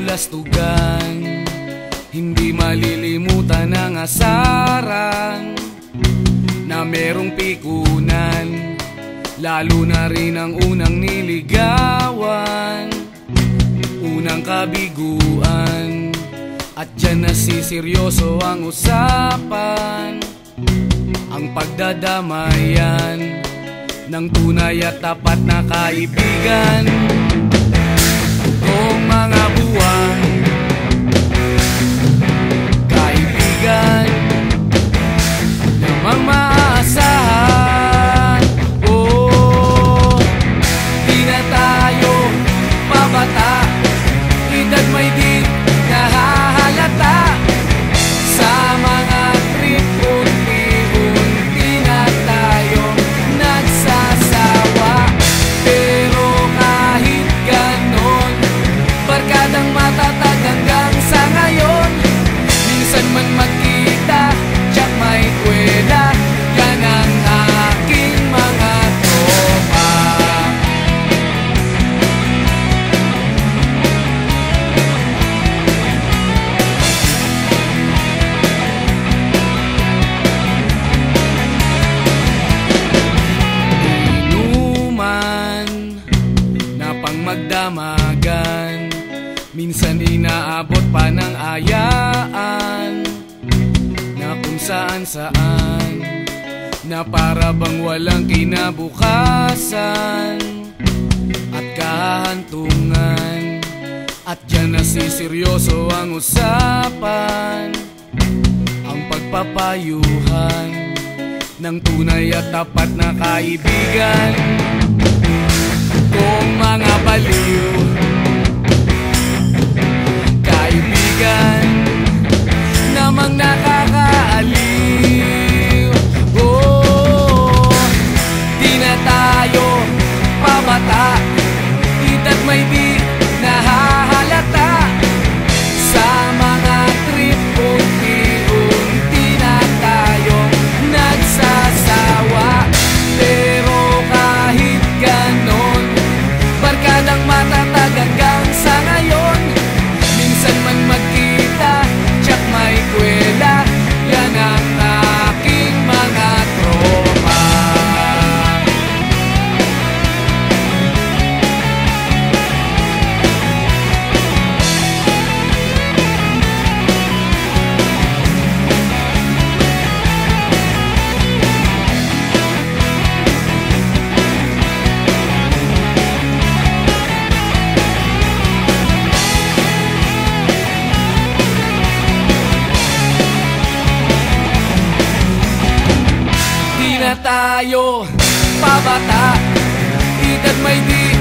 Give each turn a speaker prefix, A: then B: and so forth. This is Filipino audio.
A: kabulastugan, hindi malilimutan ang asaran na merong pikunan, lalo na rin ang unang niligawan, unang kabiguan. At dyan nasiseryoso ang usapan, ang pagdadamayan ng tunay at tapat na kaibigan. Kung mga buwan, kaibigan namang maaasahan. Oh, di na tayo pabata, edad may di nahahalata. Sa mga trip, unti-unti na tayo nagsasawa. Pero kahit ganon, barkadang matatag hanggang sa ngayon. Minsan man magkita, tsak may kwela, yan ang aking mga tropa. Inuman na pang magdamagan, minsan inaabot pa ng ayaan, na kung saan-saan, na para bang walang kinabukasan at kahantungan. At dyan nasiseryoso ang usapan, ang pagpapayuhan ng tunay at tapat na kaibigan. Kung mga baliw, kaibigan namang nakakaaliw. Oh, di na tayo pabata, edad may di nahahalata. Sa mga trip, unti-unti na tayo nagsasawa. Pero kahit ganon, barkadang matatag hanggang sa ngayon. Minsan man magkita, tsak may kwela, yan ang aking mga tropa. Di na tayo pabata, edad may di